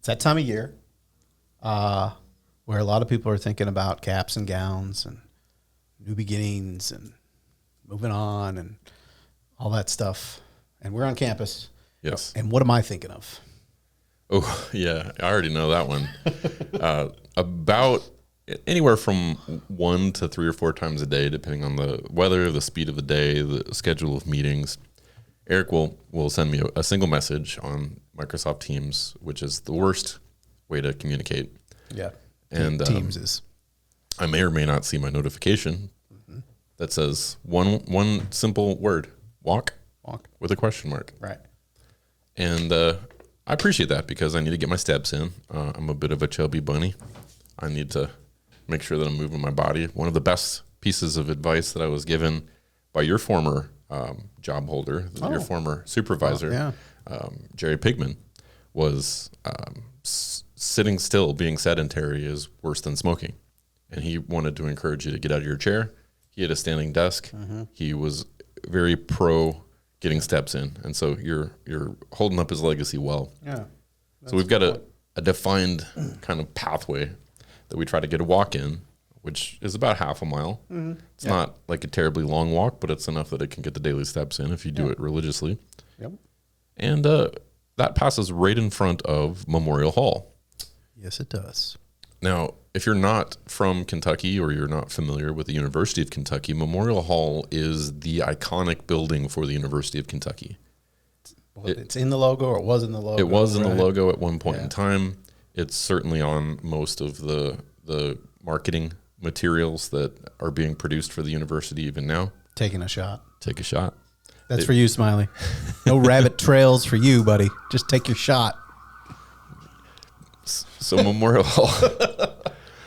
It's that time of year where a lot of people are thinking about caps and gowns and new beginnings and moving on and all that stuff. And we're on campus. Yes. And what am I thinking of? Oh, yeah. I already know that one. About anywhere from 1 to 3 or 4 times a day, depending on the weather, the speed of the day, the schedule of meetings. Eric will send me a single message on Microsoft Teams, which is the worst way to communicate. Yeah. And Teams is. I may or may not see my notification that says one simple word, walk, with a question mark. Right. And I appreciate that because I need to get my steps in. I'm a bit of a chubby bunny. I need to make sure that I'm moving my body. One of the best pieces of advice that I was given by your former job holder, your former supervisor, Jerry Pigman, was sitting still, being sedentary is worse than smoking. And he wanted to encourage you to get out of your chair. He had a standing desk. He was very pro getting steps in. And so you're holding up his legacy well. Yeah. So we've got a defined kind of pathway that we try to get a walk in, which is about half a mile. It's not like a terribly long walk, but it's enough that it can get the daily steps in if you do it religiously. Yep. And that passes right in front of Memorial Hall. Yes, it does. Now, if you're not from Kentucky or you're not familiar with the University of Kentucky, Memorial Hall is the iconic building for the University of Kentucky. It's in the logo, or it was in the logo? It was in the logo at one point in time. It's certainly on most of the marketing materials that are being produced for the university even now. Taking a shot. Take a shot. That's for you, Smiley. No rabbit trails for you, buddy. Just take your shot. So Memorial Hall,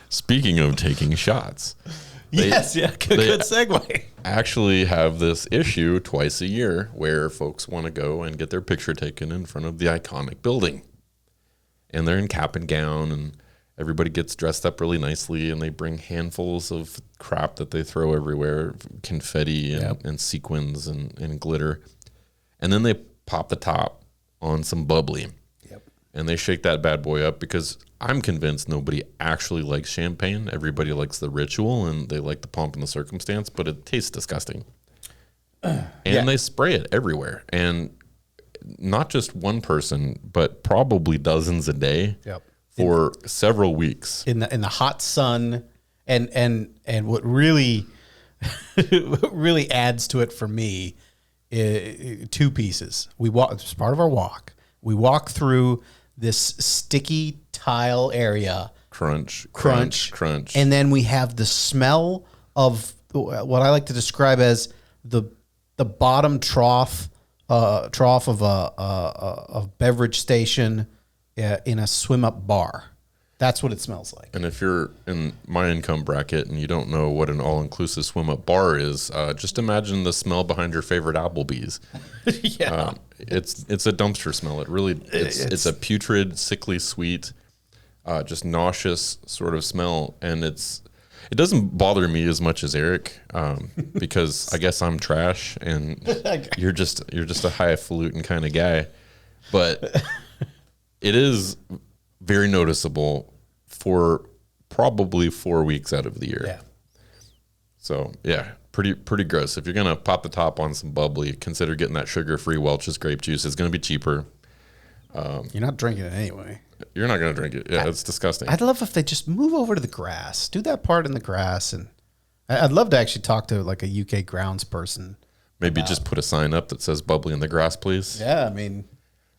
speaking of taking shots. Good segue. Actually have this issue twice a year where folks want to go and get their picture taken in front of the iconic building. And they're in cap and gown, and everybody gets dressed up really nicely, and they bring handfuls of crap that they throw everywhere, confetti and sequins and glitter. And then they pop the top on some bubbly. And they shake that bad boy up because I'm convinced nobody actually likes champagne. Everybody likes the ritual and they like the pomp and the circumstance, but it tastes disgusting. And they spray it everywhere. And not just one person, but probably dozens a day for several weeks. In the hot sun. And what really really adds to it for me is 2 pieces. It's part of our walk. We walk through this sticky tile area. Crunch. And then we have the smell of what I like to describe as the bottom trough of a beverage station in a swim up bar. That's what it smells like. And if you're in my income bracket and you don't know what an all-inclusive swim-up bar is, just imagine the smell behind your favorite Applebee's. It's a dumpster smell. It really it's a putrid, sickly sweet, just nauseous sort of smell, and it doesn't bother me as much as Eric because I guess I'm trash and you're just a highfalutin kind of guy, but it is very noticeable for probably 4 weeks out of the year. Yeah. So pretty gross. If you're gonna pop the top on some bubbly, consider getting that sugar-free Welch's grape juice. It's gonna be cheaper. You're not drinking it anyway. You're not gonna drink it. Yeah, it's disgusting. I'd love if they just move over to the grass. Do that part in the grass, and I'd love to actually talk to like a UK grounds person. Maybe just put a sign up that says "bubbly in the grass, please." Yeah, I mean.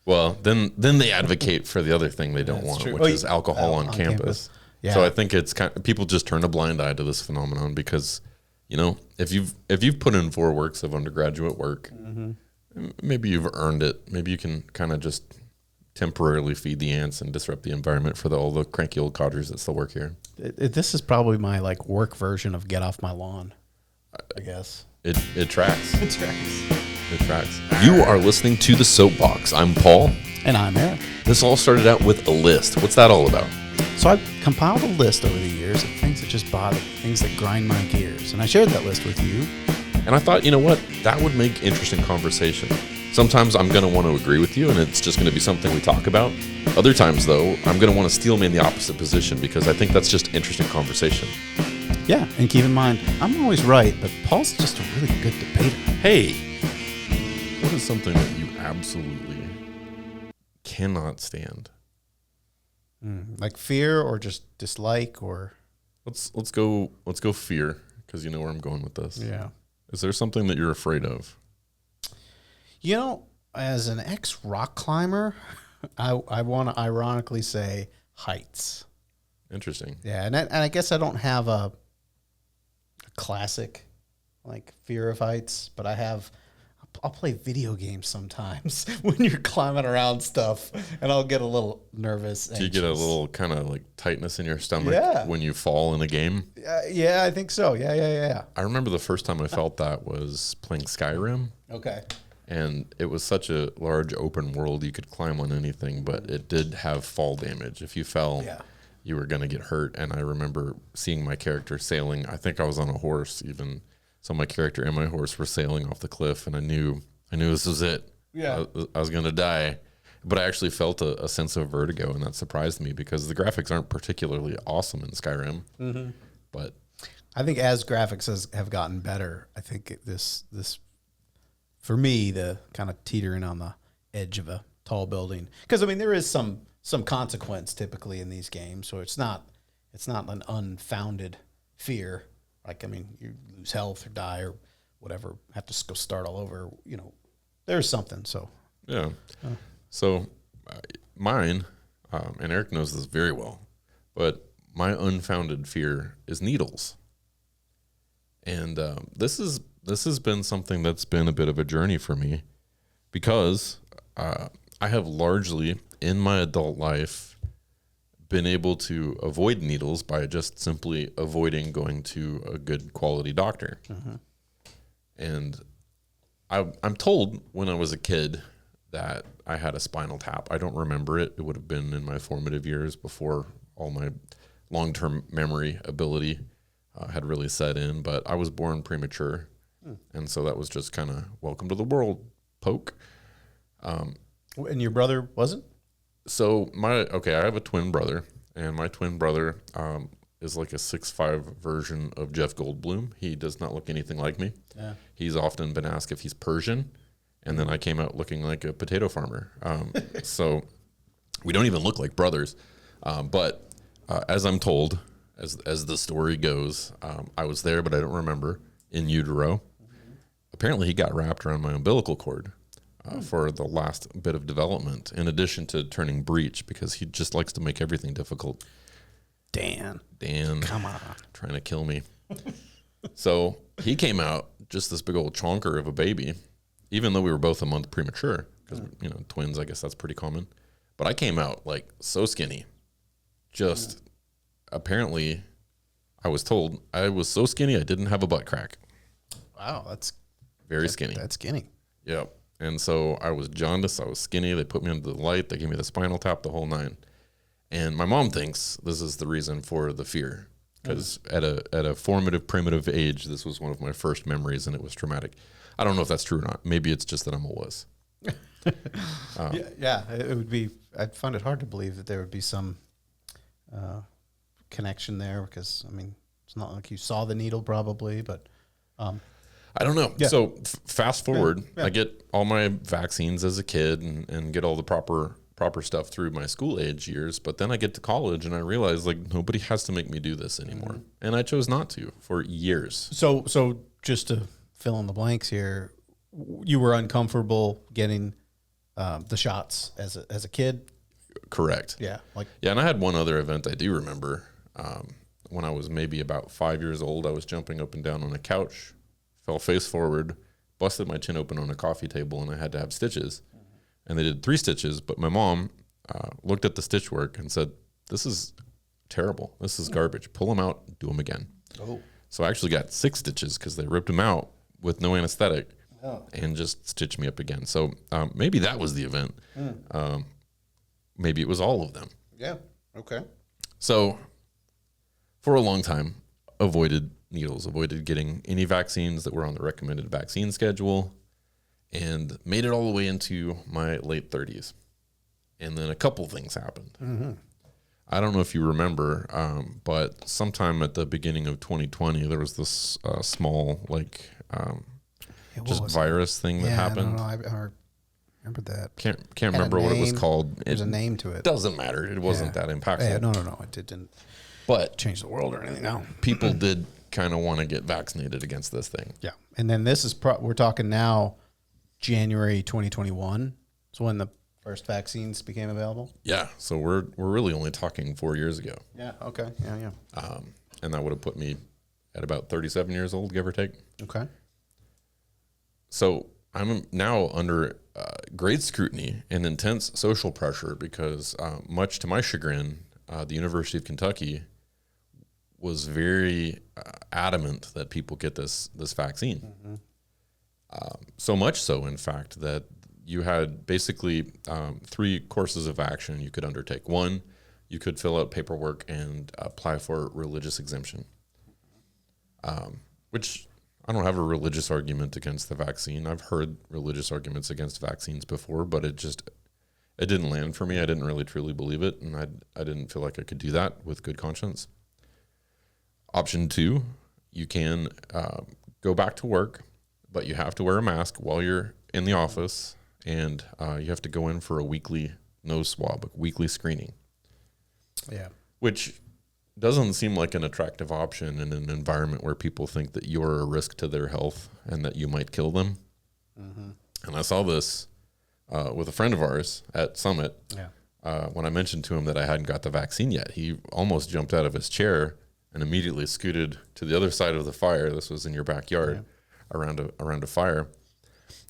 Well, then they advocate for the other thing they don't want, which is alcohol on campus. Yeah. So I think it's people just turn a blind eye to this phenomenon because, if you've put in 4 works of undergraduate work, maybe you've earned it. Maybe you can kind of just temporarily feed the ants and disrupt the environment for all the cranky old codgers that still work here. This is probably my work version of get off my lawn, I guess. It tracks. It tracks. It tracks. You are listening to The Soapbox. I'm Paul. And I'm Eric. This all started out with a list. What's that all about? So I've compiled a list over the years of things that just bother, things that grind my gears. And I shared that list with you. And I thought, you know what? That would make interesting conversation. Sometimes I'm going to want to agree with you, and it's just going to be something we talk about. Other times, though, I'm going to want to steel man the opposite position because I think that's just interesting conversation. Yeah, and keep in mind, I'm always right, but Paul's just a really good debater. Hey, what is something that you absolutely cannot stand? Like fear or just dislike or... Let's go fear, because you know where I'm going with this. Yeah. Is there something that you're afraid of? You know, as an ex-rock climber, I want to ironically say heights. Interesting. Yeah, and I guess I don't have a classic like fear of heights, but I'll play video games sometimes when you're climbing around stuff, and I'll get a little nervous. Do you get a little kind of like tightness in your stomach when you fall in a game? Yeah, I think so. Yeah. I remember the first time I felt that was playing Skyrim. Okay. And it was such a large open world, you could climb on anything, but it did have fall damage. If you fell, you were going to get hurt. And I remember seeing my character sailing. I think I was on a horse even. So my character and my horse were sailing off the cliff, and I knew this was it. Yeah. I was going to die. But I actually felt a sense of vertigo, and that surprised me because the graphics aren't particularly awesome in Skyrim. Mm-hmm. But I think as graphics have gotten better, I think this for me, the kind of teetering on the edge of a tall building, because I mean there is some consequence typically in these games, so it's not an unfounded fear. Like, I mean, you lose health or die or whatever, have to go start all over. You know, there's something. So yeah, so mine, and Eric knows this very well, but my unfounded fear is needles, and this has been something that's been a bit of a journey for me because I have largely in my adult life been able to avoid needles by just simply avoiding going to a good quality doctor. Mm-hmm. And I'm told when I was a kid that I had a spinal tap. I don't remember it. It would have been in my formative years before all my long-term memory ability had really set in, but I was born premature. And so that was just kind of welcome to the world, poke. And your brother wasn't? So I have a twin brother, and my twin brother is like a 6'5" version of Jeff Goldblum. He does not look anything like me. Yeah. He's often been asked if he's Persian, and then I came out looking like a potato farmer. So we don't even look like brothers. But as I'm told, as the story goes, I was there, but I don't remember, in utero. Apparently he got wrapped around my umbilical cord for the last bit of development, in addition to turning breech, because he just likes to make everything difficult. Dan, come on, trying to kill me. So he came out just this big old chonker of a baby, even though we were both a month premature, because twins, I guess that's pretty common. But I came out like so skinny, just apparently I was told I was so skinny I didn't have a butt crack. Wow, that's very skinny. That's skinny. Yep. And so I was jaundiced. I was skinny. They put me under the light. They gave me the spinal tap, the whole nine. And my mom thinks this is the reason for the fear, because at a formative, primitive age, this was one of my first memories, and it was traumatic. I don't know if that's true or not. Maybe it's just that I'm a wuss. It would be. I'd find it hard to believe that there would be some connection there, because I mean, it's not like you saw the needle probably, but. I don't know. Yeah. So fast forward, I get all my vaccines as a kid and get all the proper stuff through my school age years. But then I get to college and I realize like nobody has to make me do this anymore. Mm-hmm. And I chose not to for years. So just to fill in the blanks here, you were uncomfortable getting the shots as a kid? Correct. Yeah. And I had one other event I do remember. When I was maybe about 5 years old, I was jumping up and down on a couch, fell face forward, busted my chin open on a coffee table, and I had to have stitches. And they did 3 stitches, but my mom looked at the stitch work and said, "This is terrible. This is garbage. Pull them out, do them again." Oh. So I actually got 6 stitches because they ripped them out with no anesthetic and just stitched me up again. So maybe that was the event. Maybe it was all of them. Yeah. Okay. So for a long time, avoided needles, avoided getting any vaccines that were on the recommended vaccine schedule. and made it all the way into my late 30s. And then a couple things happened. Mm-hmm. I don't know if you remember, but sometime at the beginning of 2020, there was this small, like, just virus thing that happened. No, I remember that. Can't remember what it was called. There's a name to it. Doesn't matter. It wasn't that impactful. Yeah, no. It didn't. But change the world or anything. No. People did kind of want to get vaccinated against this thing. Yeah, and then this is we're talking now, January 2021. So when the first vaccines became available. Yeah, so we're really only talking 4 years ago. Yeah. Okay. Yeah. And that would have put me at about 37 years old, give or take. Okay. So I'm now under great scrutiny and intense social pressure because, much to my chagrin, the University of Kentucky was very adamant that people get this vaccine. Mm-hmm. So much so, in fact, that you had basically 3 courses of action you could undertake. One, you could fill out paperwork and apply for religious exemption, which I don't have a religious argument against the vaccine. I've heard religious arguments against vaccines before, but it didn't land for me. I didn't really truly believe it, and I didn't feel like I could do that with good conscience. Option 2, you can go back to work, but you have to wear a mask while you're in the office, and you have to go in for a weekly nose swab, a weekly screening. Yeah. Which doesn't seem like an attractive option in an environment where people think that you're a risk to their health and that you might kill them. Mm-hmm. And I saw this with a friend of ours at Summit. Yeah. When I mentioned to him that I hadn't got the vaccine yet, he almost jumped out of his chair and immediately scooted to the other side of the fire. This was in your backyard, around a fire.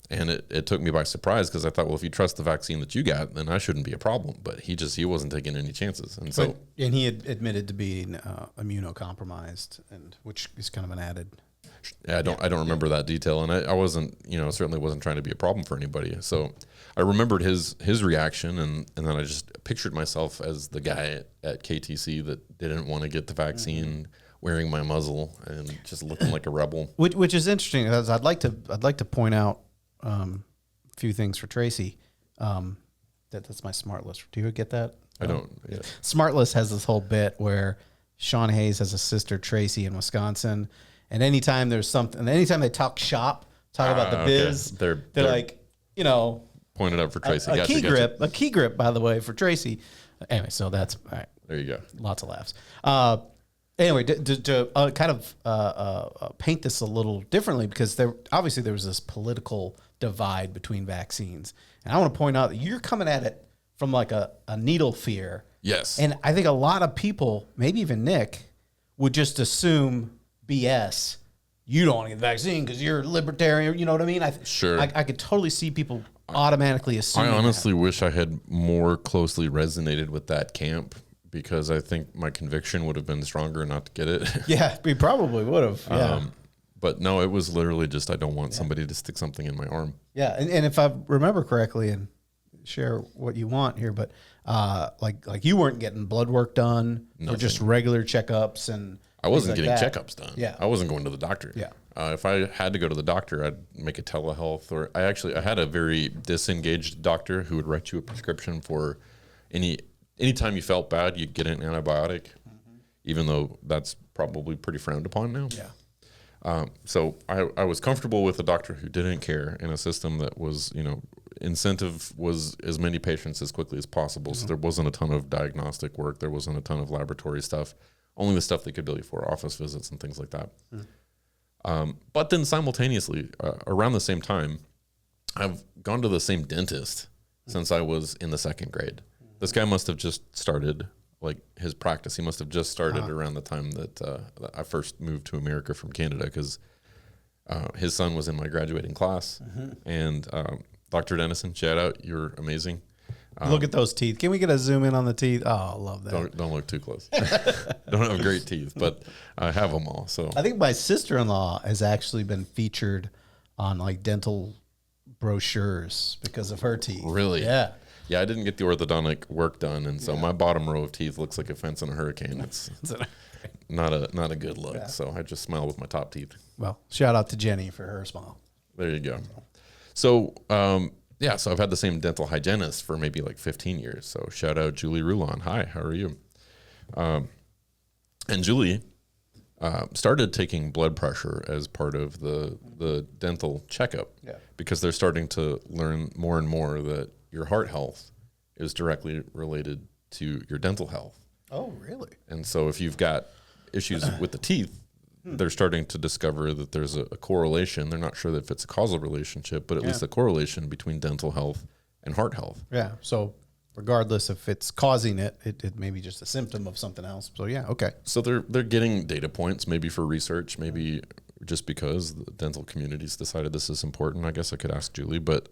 And it took me by surprise because I thought, well, if you trust the vaccine that you got, then I shouldn't be a problem. But he wasn't taking any chances. And so, and he had admitted to being immunocompromised, and which is kind of an added. Yeah, I don't remember that detail, and I wasn't, certainly wasn't trying to be a problem for anybody. So I remembered his reaction, and then I just pictured myself as the guy at KTC that didn't want to get the vaccine, wearing my muzzle and just looking like a rebel. Which is interesting, because I'd like to point out a few things for Tracy. That's my smart list. Do you get that? I don't. Yeah. Smart list has this whole bit where Sean Hayes has a sister, Tracy, in Wisconsin. And anytime there's something, anytime they talk about the biz, they're like, pointed up for Tracy. A key grip, by the way, for Tracy. Anyway, so that's all right. There you go. Lots of laughs. Anyway, to kind of paint this a little differently, because there was this political divide between vaccines, and I want to point out that you're coming at it from like a needle fear. Yes. And I think a lot of people, maybe even Nick, would just assume BS. You don't want to get the vaccine because you're libertarian. You know what I mean? Sure. I could totally see people automatically assuming. I honestly wish I had more closely resonated with that camp, because I think my conviction would have been stronger not to get it. Yeah, we probably would have. Yeah. But no, it was literally just, I don't want somebody to stick something in my arm. Yeah, and if I remember correctly, and share what you want here, but like you weren't getting blood work done, or just regular checkups, and I wasn't like getting checkups done. Yeah, I wasn't going to the doctor. Yeah. If I had to go to the doctor, I'd make a telehealth, or I had a very disengaged doctor who would write you a prescription for anytime you felt bad, you'd get an antibiotic, even though that's probably pretty frowned upon now. Yeah. So I was comfortable with a doctor who didn't care, in a system that was, incentive was as many patients as quickly as possible. So there wasn't a ton of diagnostic work. There wasn't a ton of laboratory stuff, only the stuff they could bill you for, office visits and things like that. But then simultaneously, around the same time, I've gone to the same dentist since I was in the 2nd grade. This guy must have just started his practice. He must have just started around the time that I first moved to America from Canada, because his son was in my graduating class. And Dr. Dennison, shout out, you're amazing. Look at those teeth. Can we get a zoom in on the teeth? Oh, I love that. Don't look too close. Don't have great teeth, but I have them all. So I think my sister-in-law has actually been featured on dental brochures because of her teeth. Really? Yeah. Yeah, I didn't get the orthodontic work done, and so my bottom row of teeth looks like a fence in a hurricane. It's not a good look. So I just smile with my top teeth. Well, shout out to Jenny for her smile. There you go. So, so I've had the same dental hygienist for maybe like 15 years. So shout out Julie Rulon. Hi, how are you? And Julie started taking blood pressure as part of the dental checkup because they're starting to learn more and more that your heart health is directly related to your dental health. Oh, really? And so if you've got issues with the teeth, they're starting to discover that there's a correlation. They're not sure if it's a causal relationship, but at least a correlation between dental health and heart health. Yeah. So regardless if it's causing it, it may be just a symptom of something else. So yeah, okay. So they're getting data points, maybe for research, maybe just because the dental community's decided this is important. I guess I could ask Julie, but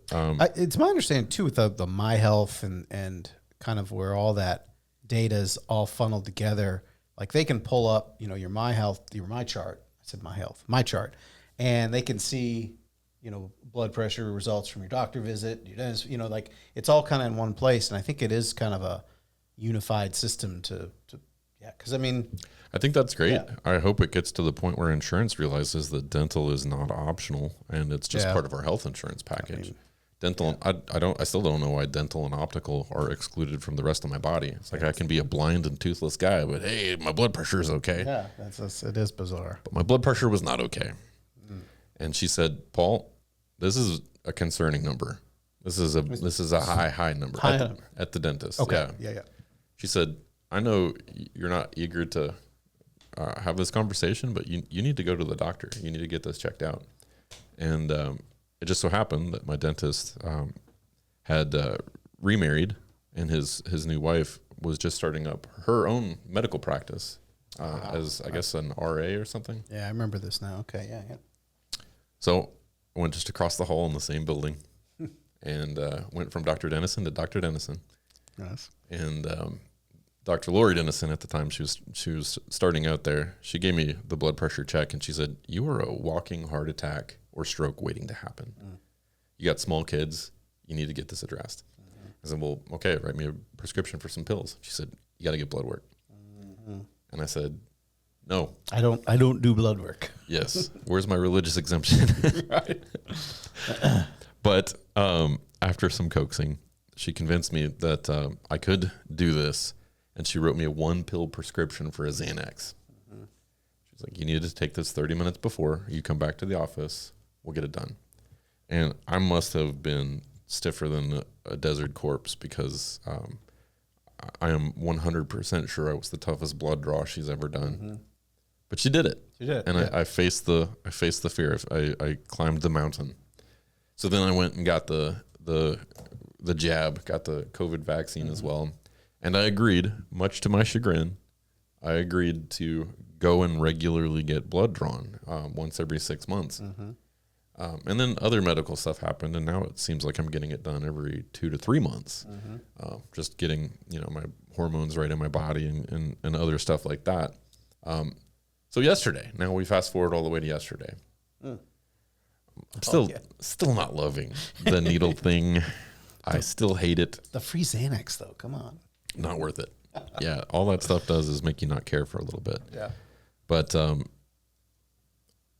it's my understanding too with the My Health and kind of where all that data is all funneled together. Like they can pull up, your My Health, your My Chart. I said My Health, My Chart, and they can see, blood pressure results from your doctor visit, your dentist. Like it's all kind of in one place, and I think it is kind of a unified system to because I think that's great. Yeah. I hope it gets to the point where insurance realizes that dental is not optional and it's just part of our health insurance package. Dental, I still don't know why dental and optical are excluded from the rest of my body. It's like I can be a blind and toothless guy, but hey, my blood pressure is okay. Yeah, it is bizarre. But my blood pressure was not okay. And she said, Paul, this is a concerning number. This is a high number at the dentist. Okay. Yeah. She said, I know you're not eager to have this conversation, but you need to go to the doctor. You need to get this checked out. And it just so happened that my dentist had remarried, and his new wife was just starting up her own medical practice as, I guess, an RA or something. Yeah, I remember this now. Okay, yeah. So I went just across the hall in the same building and went from Dr. Dennison to Dr. Dennison. Yes. And Dr. Lori Dennison at the time, she was starting out there. She gave me the blood pressure check, and she said, you are a walking heart attack or stroke waiting to happen. You got small kids. You need to get this addressed. I said, well, okay, write me a prescription for some pills. She said, you got to get blood work. And I said, no. I don't do blood work. Yes. Where's my religious exemption? Right. But after some coaxing, she convinced me that I could do this, and she wrote me a 1-pill prescription for a Xanax. She's like, you need to take this 30 minutes before you come back to the office. We'll get it done. And I must have been stiffer than a desert corpse because I am 100% sure I was the toughest blood draw she's ever done. But she did it. She did. And I faced the fear. I climbed the mountain. So then I went and got the jab, got the COVID vaccine as well. And I agreed, much to my chagrin, I agreed to go and regularly get blood drawn once every 6 months. And then other medical stuff happened, and now it seems like I'm getting it done every 2 to 3 months. Just getting my hormones right in my body and other stuff like that. So yesterday, now we fast forward all the way to yesterday. I'm still not loving the needle thing. I still hate it. The free Xanax, though, come on. Not worth it. Yeah, all that stuff does is make you not care for a little bit. Yeah. But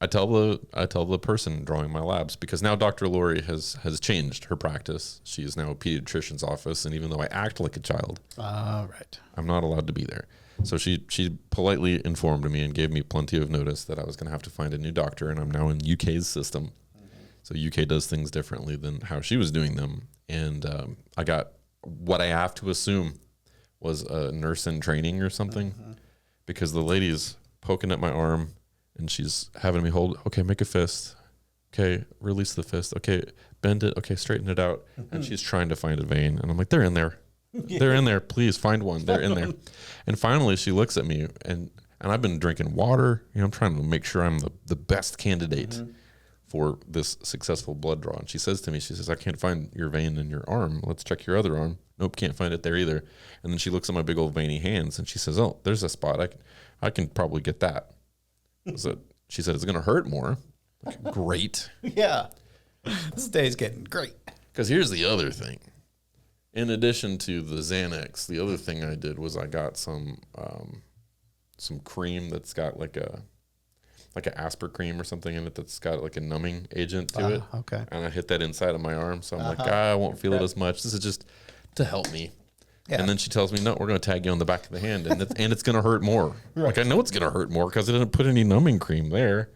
I tell the person drawing my labs, because now Dr. Lori has changed her practice. She is now a pediatrician's office, and even though I act like a child, right, I'm not allowed to be there. So she politely informed me and gave me plenty of notice that I was going to have to find a new doctor, and I'm now in UK's system. So UK does things differently than how she was doing them. And I got what I have to assume was a nurse in training or something, because the lady's poking at my arm and she's having me hold, okay, make a fist. Okay, release the fist. Okay, bend it. Okay, straighten it out. And she's trying to find a vein. And I'm like, they're in there. They're in there. Please find one. They're in there. And finally she looks at me, and I've been drinking water. I'm trying to make sure I'm the best candidate for this successful blood draw. And she says to me, she says, I can't find your vein in your arm. Let's check your other arm. Nope, can't find it there either. And then she looks at my big old veiny hands and she says, oh, there's a spot. I can probably get that. So she said, it's going to hurt more. Like, great. Yeah. This day's getting great. Because here's the other thing. In addition to the Xanax, the other thing I did was I got some cream that's got like like an Aspercream or something in it that's got like a numbing agent to it. Okay. And I hit that inside of my arm. So I'm like, I won't feel it as much. This is just to help me. Yeah. And then she tells me, no, we're going to tag you on the back of the hand, and it's going to hurt more. Right. Like, I know it's going to hurt more because I didn't put any numbing cream there.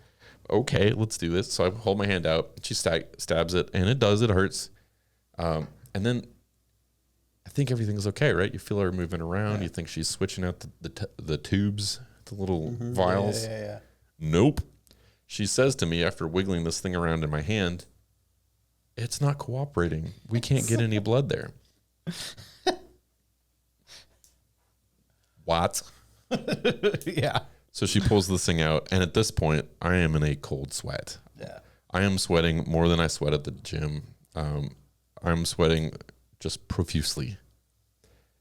Okay, let's do this. So I hold my hand out. She stabs it, and it does. It hurts. And then I think everything's okay, right? You feel her moving around. Yeah. You think she's switching out the tubes, the little vials. Yeah. Nope. She says to me after wiggling this thing around in my hand, it's not cooperating. We can't get any blood there. What? Yeah. So she pulls this thing out, and at this point, I am in a cold sweat. Yeah. I am sweating more than I sweat at the gym. I'm sweating just profusely.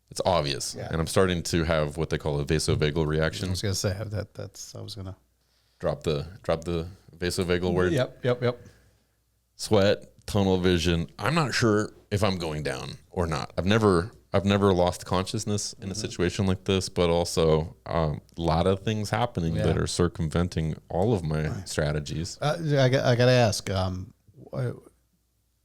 It's obvious, and I'm starting to have what they call a vasovagal reaction. I was gonna say that's. I was gonna drop the vasovagal word. Yep. Sweat, tunnel vision. I'm not sure if I'm going down or not. I've never lost consciousness in a situation like this, but also a lot of things happening that are circumventing all of my strategies. I got to ask,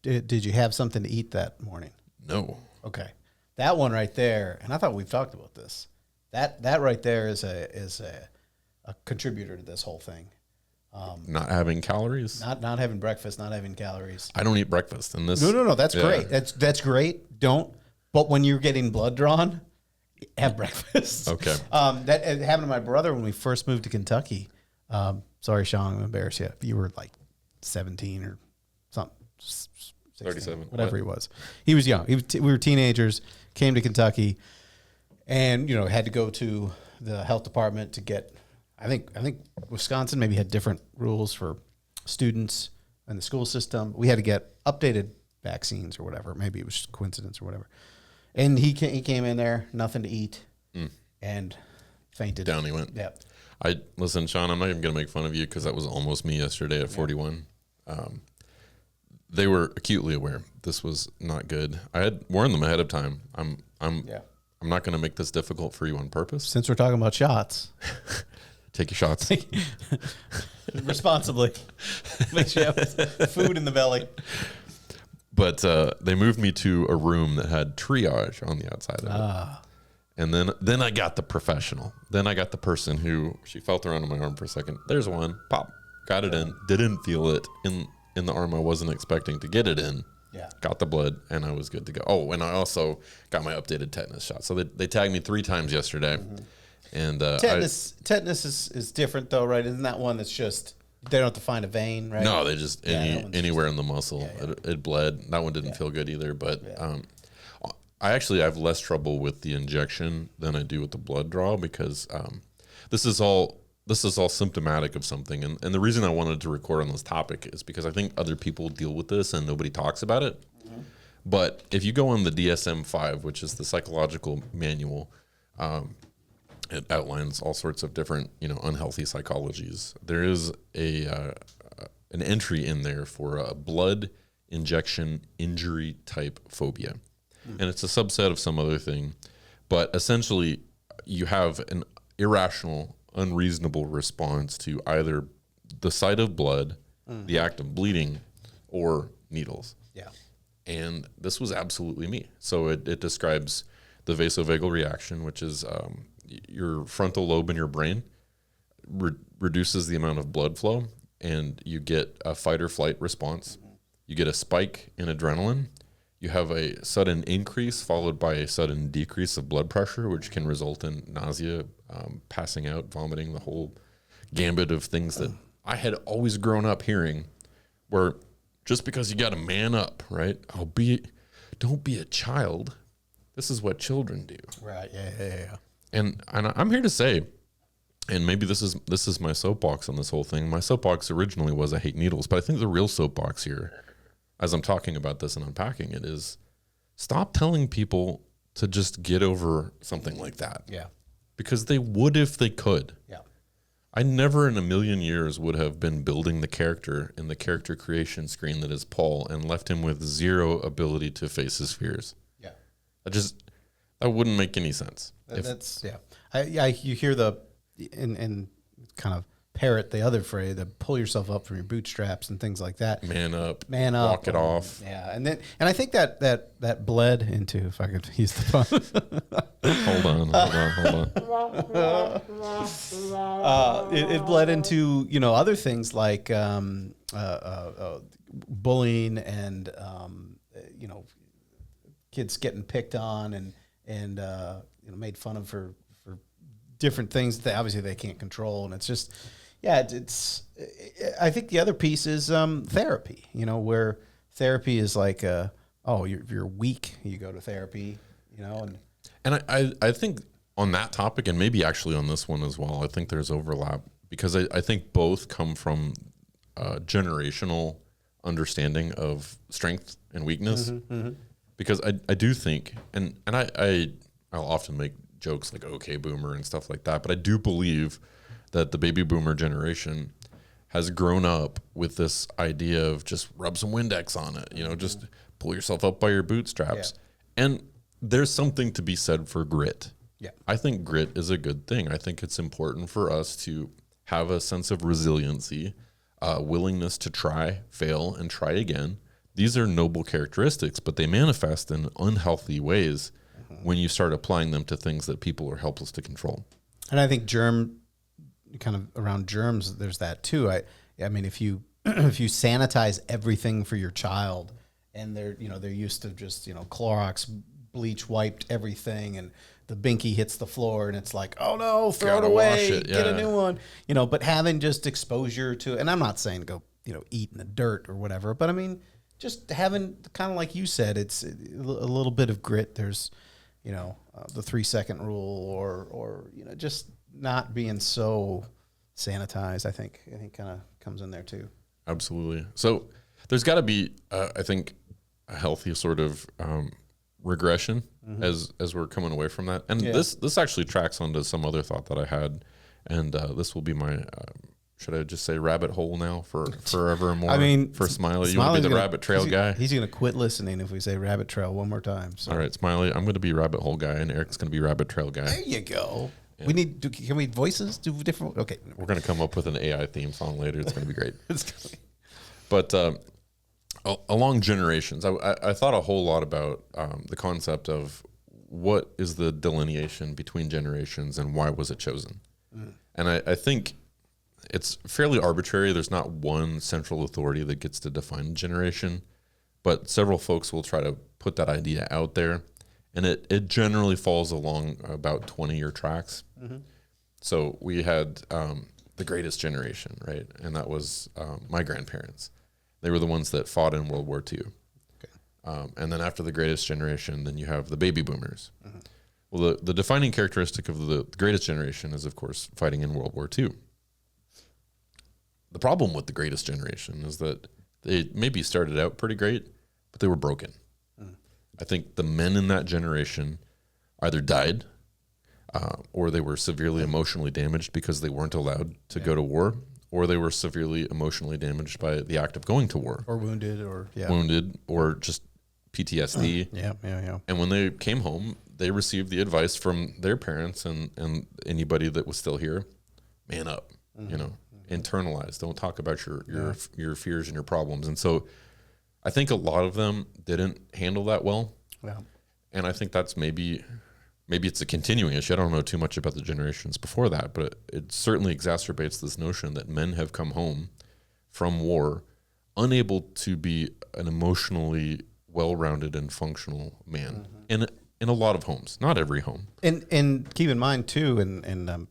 did you have something to eat that morning? No. Okay. That one right there, and I thought we've talked about this. That right there is a contributor to this whole thing. Not having calories? Not having breakfast, not having calories. I don't eat breakfast. And this No, that's great. That's great. But when you're getting blood drawn, have breakfast. Okay. That it happened to my brother when we first moved to Kentucky. Sorry, Sean, I'm gonna embarrass you. You were like 17 or something. 16, 37. Whatever he was. He was young. We were teenagers, came to Kentucky, and had to go to the health department to get, I think Wisconsin maybe had different rules for students in the school system. We had to get updated vaccines or whatever. Maybe it was just coincidence or whatever. And he came in there, nothing to eat, and fainted. Down he went. Yeah. Listen, Sean, I'm not even going to make fun of you because that was almost me yesterday at 41. They were acutely aware this was not good. I had warned them ahead of time. I'm not going to make this difficult for you on purpose. Since we're talking about shots, take your shots responsibly. Make sure you have food in the belly. But they moved me to a room that had triage on the outside of it. And then I got the professional. Then I got the person who, she felt around on my arm for a second. There's one. Pop. Got it in. Didn't feel it in the arm I wasn't expecting to get it in. Yeah. Got the blood, and I was good to go. Oh, and I also got my updated tetanus shot. So they tagged me 3 times yesterday. And tetanus is different, though, right? Isn't that one that's just... They don't have to find a vein, right? No, they just anywhere in the muscle. It bled. That one didn't feel good either. But I have less trouble with the injection than I do with the blood draw because this is all symptomatic of something. And the reason I wanted to record on this topic is because I think other people deal with this and nobody talks about it. But if you go on the DSM-5, which is the psychological manual, it outlines all sorts of different, unhealthy psychologies. There is an entry in there for a blood injection injury type phobia. And it's a subset of some other thing. But essentially, you have an irrational, unreasonable response to either the sight of blood, the act of bleeding, or needles. Yeah. And this was absolutely me. So it describes the vasovagal reaction, which is your frontal lobe in your brain reduces the amount of blood flow, and you get a fight or flight response. You get a spike in adrenaline. You have a sudden increase followed by a sudden decrease of blood pressure, which can result in nausea, passing out, vomiting, the whole gambit of things that I had always grown up hearing, where just because you got to man up, right? Don't be a child. This is what children do. Right. Yeah. And I'm here to say, and maybe this is my soapbox on this whole thing. My soapbox originally was I hate needles, but I think the real soapbox here, as I'm talking about this and unpacking it, is stop telling people to just get over something like that. Yeah. Because they would if they could. Yeah. I never in a million years would have been building the character in the character creation screen that is Paul and left him with zero ability to face his fears. Yeah. That wouldn't make any sense. You hear in kind of parrot the other phrase, the pull yourself up from your bootstraps and things like that. Man up. Man up. Walk it off. Yeah. And I think that bled into, if I could use the pun. Hold on. It bled into, other things like bullying and, kids getting picked on and made fun of for different things that obviously they can't control. And it's just, I think the other piece is therapy, where therapy is like, you're weak, you go to therapy, and I think on that topic, and maybe actually on this one as well, I think there's overlap because I think both come from generational understanding of strength and weakness. Because I do think, and I'll often make jokes like okay boomer and stuff like that, but I do believe that the baby boomer generation has grown up with this idea of just rub some Windex on it, just pull yourself up by your bootstraps. Yeah. And there's something to be said for grit. Yeah. I think grit is a good thing. I think it's important for us to have a sense of resiliency, willingness to try, fail, and try again. These are noble characteristics, but they manifest in unhealthy ways when you start applying them to things that people are helpless to control. And I think kind of around germs, there's that too. I mean, if you sanitize everything for your child, and they're used to just Clorox bleach wiped everything, and the binky hits the floor, and it's like, oh no, throw it away, get a new one. But having just exposure to, and I'm not saying go eat in the dirt or whatever, but I mean, just having kind of like you said, it's a little bit of grit. There's, the 3-second rule, or just not being so sanitized. I think kind of comes in there too. Absolutely. So there's got to be, I think, a healthy sort of regression as we're coming away from that. And this actually tracks onto some other thought that I had, and this will be my. Should I just say rabbit hole now for forevermore? I mean, for Smiley, you want to be the rabbit trail guy? He's going to quit listening if we say rabbit trail one more time. So. All right, Smiley, I'm going to be rabbit hole guy, and Eric's going to be rabbit trail guy. There you go. Yeah. Can we voices do different? Okay, we're going to come up with an AI theme song later. It's going to be great. But along generations, I thought a whole lot about the concept of what is the delineation between generations and why was it chosen, and I think. It's fairly arbitrary. There's not one central authority that gets to define a generation, but several folks will try to put that idea out there, and it generally falls along about 20-year tracks. So we had the greatest generation, right? And that was my grandparents. They were the ones that fought in World War II. Okay. And then after the greatest generation, then you have the baby boomers. Well, the defining characteristic of the greatest generation is, of course, fighting in World War II. The problem with the greatest generation is that they maybe started out pretty great, but they were broken. I think the men in that generation either died or they were severely emotionally damaged because they weren't allowed to go to war, or they were severely emotionally damaged by the act of going to war. Or wounded or just PTSD. Yeah. And when they came home, they received the advice from their parents and anybody that was still here, man up, internalize. Don't talk about your fears and your problems. And so I think a lot of them didn't handle that well. Yeah. And I think that's maybe it's a continuing issue. I don't know too much about the generations before that, but it certainly exacerbates this notion that men have come home from war unable to be an emotionally well-rounded and functional man in a lot of homes, not every home. And keep in mind too, and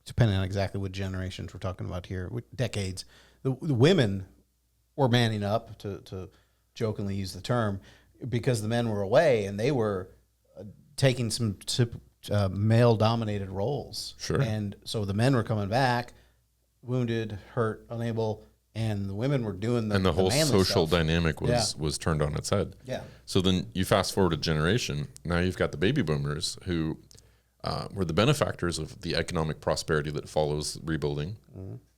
depending on exactly what generations we're talking about here, decades, the women were manning up, to jokingly use the term, because the men were away and they were taking some male-dominated roles. Sure. And so the men were coming back, wounded, hurt, unable, and the women were doing the whole social stuff. Dynamic was turned on its head. Yeah. So then you fast forward a generation. Now you've got the baby boomers who were the benefactors of the economic prosperity that follows rebuilding.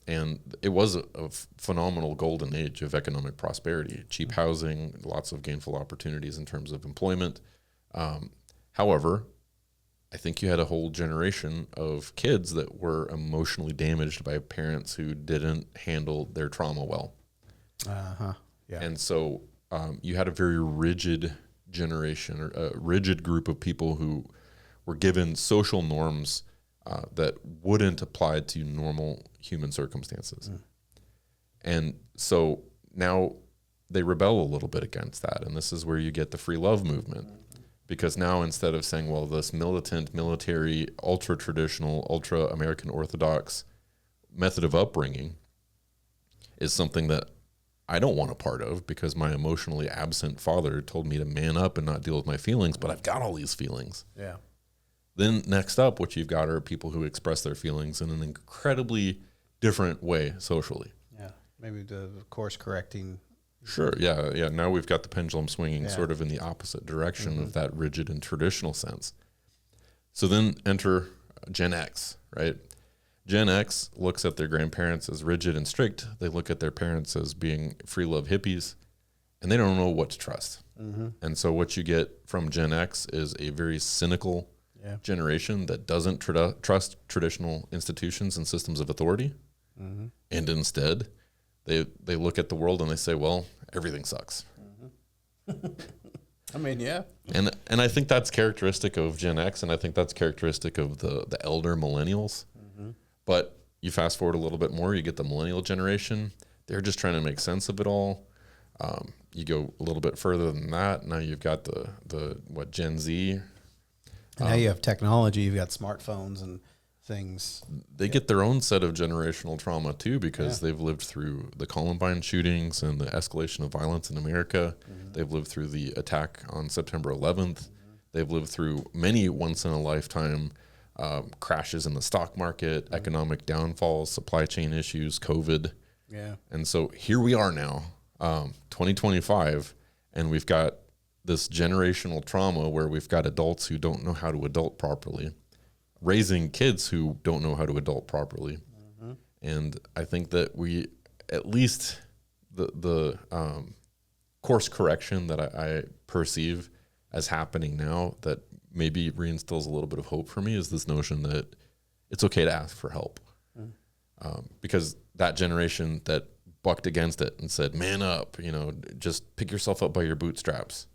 And it was a phenomenal golden age of economic prosperity, cheap housing, lots of gainful opportunities in terms of employment. However, I think you had a whole generation of kids that were emotionally damaged by parents who didn't handle their trauma well. Yeah. And so you had a very rigid generation, or a rigid group of people who were given social norms that wouldn't apply to normal human circumstances. And so now they rebel a little bit against that. And this is where you get the free love movement. Because now instead of saying, well, this militant, military, ultra-traditional, ultra-American Orthodox method of upbringing is something that I don't want a part of, because my emotionally absent father told me to man up and not deal with my feelings, but I've got all these feelings. Yeah. Then next up, what you've got are people who express their feelings in an incredibly different way socially. Yeah. Maybe the course correcting. Sure. Yeah. Now we've got the pendulum swinging sort of in the opposite direction of that rigid and traditional sense. So then enter Gen X, right? Gen X looks at their grandparents as rigid and strict. They look at their parents as being free love hippies, and they don't know what to trust. And so what you get from Gen X is a very cynical generation that doesn't trust traditional institutions and systems of authority. And instead, they look at the world and they say, well, everything sucks. I mean, yeah. And I think that's characteristic of Gen X, and I think that's characteristic of the elder millennials. But you fast forward a little bit more, you get the millennial generation. They're just trying to make sense of it all. You go a little bit further than that. Now you've got the Gen Z. And now you have technology. You've got smartphones and things. They get their own set of generational trauma too, because they've lived through the Columbine shootings and the escalation of violence in America. They've lived through the attack on September 11th. They've lived through many once-in-a-lifetime crashes in the stock market, economic downfalls, supply chain issues, COVID. Yeah. And so here we are now, 2025, and we've got this generational trauma where we've got adults who don't know how to adult properly, raising kids who don't know how to adult properly. And I think that we, at least the course correction that I perceive as happening now that maybe reinstills a little bit of hope for me is this notion that it's okay to ask for help. Because that generation that bucked against it and said, man up, just pick yourself up by your bootstraps.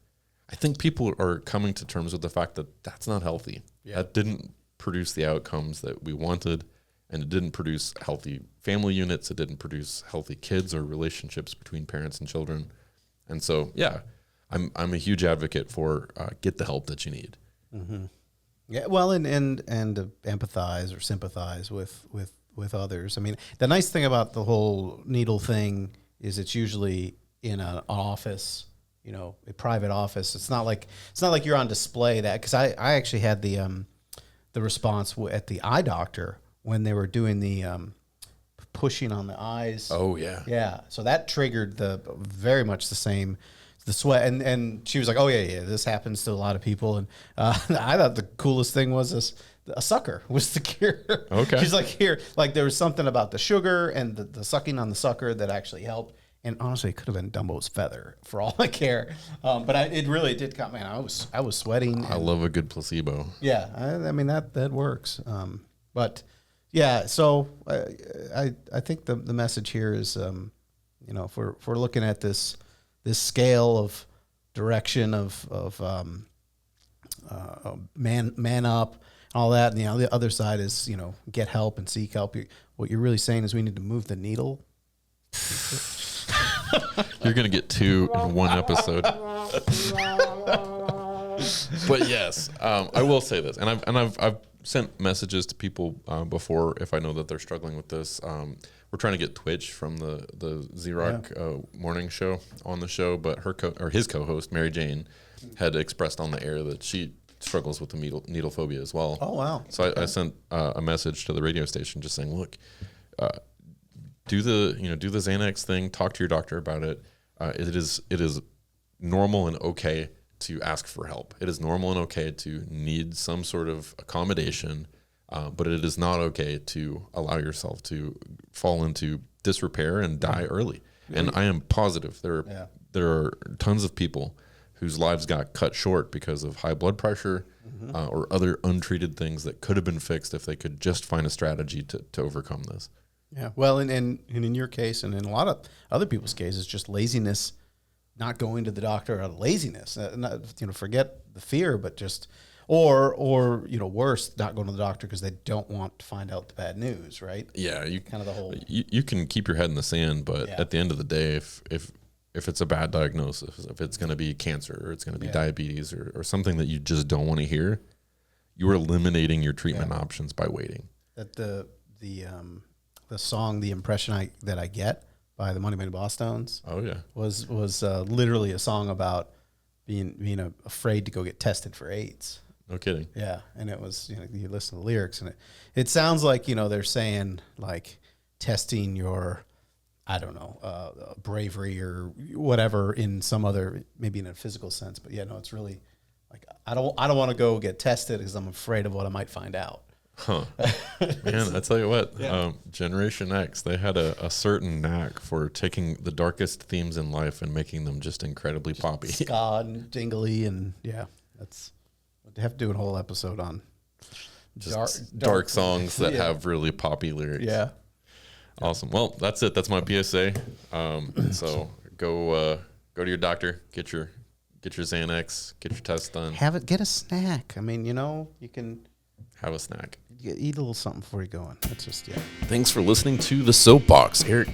I think people are coming to terms with the fact that that's not healthy. That didn't produce the outcomes that we wanted, and it didn't produce healthy family units. It didn't produce healthy kids or relationships between parents and children. And so, I'm a huge advocate for get the help that you need. Yeah, well, and empathize or sympathize with others. I mean, the nice thing about the whole needle thing is it's usually in an office, a private office. It's not like you're on display. That because I actually had the response at the eye doctor when they were doing the pushing on the eyes. Oh yeah, yeah. So that triggered very much the same. The sweat, and she was like, "Oh yeah, this happens to a lot of people." And I thought the coolest thing was a sucker was the cure. Okay, she's like, here, like there was something about the sugar and the sucking on the sucker that actually helped. And honestly, it could have been Dumbo's feather for all I care. But it really did come. Man, I was sweating. I love a good placebo. Yeah, I mean that works. But yeah, so I think the message here is, if we're looking at this scale of direction of man up and all that, and the other side is get help and seek help. What you're really saying is we need to move the needle. You're gonna get 2 in one episode. But yes, I will say this, and I've sent messages to people before if I know that they're struggling with this. We're trying to get Twitch from the Z-Rock morning show on the show, but his co-host Mary Jane had expressed on the air that she struggles with the needle phobia as well. Oh wow! So I sent a message to the radio station just saying, look, do the Xanax thing, talk to your doctor about it. It is normal and okay to ask for help. It is normal and okay to need some sort of accommodation. But it is not okay to allow yourself to fall into disrepair and die early. And I am positive there are tons of people whose lives got cut short because of high blood pressure or other untreated things that could have been fixed if they could just find a strategy to overcome this. Yeah. Well, and in your case, and in a lot of other people's cases, just laziness, not going to the doctor out of laziness. Not, forget the fear, but just or worse, not going to the doctor because they don't want to find out the bad news, right? Yeah, you kind of the whole. You can keep your head in the sand, but at the end of the day, if it's a bad diagnosis, if it's going to be cancer or it's going to be diabetes or something that you just don't want to hear, you are eliminating your treatment options by waiting. That the song, The Impression That I Get by the Money Boss Stones. Oh yeah, was literally a song about being afraid to go get tested for AIDS. No kidding. Yeah, and it was you listen to the lyrics and it sounds like they're saying like testing your bravery or whatever in some other, maybe in a physical sense, but it's really like I don't want to go get tested because I'm afraid of what I might find out. Huh. Man, I tell you what, Generation X, they had a certain knack for taking the darkest themes in life and making them just incredibly poppy. Ska and jingly, and that's they have to do a whole episode on just dark songs that have really poppy lyrics. Yeah. Awesome. Well, that's it. That's my PSA. So go to your doctor, get your Xanax, get your test done. Get a snack. I mean, you can have a snack. Eat a little something before you go on. That's just Thanks for listening to the Soapbox, Eric.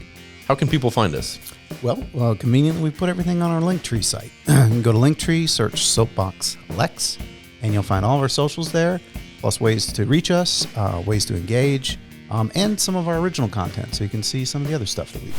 How can people find us? Well, conveniently, we put everything on our Linktree site. You can go to Linktree, search SoapBox Lex, and you'll find all of our socials there, plus ways to reach us, ways to engage, and some of our original content, so you can see some of the other stuff that we do.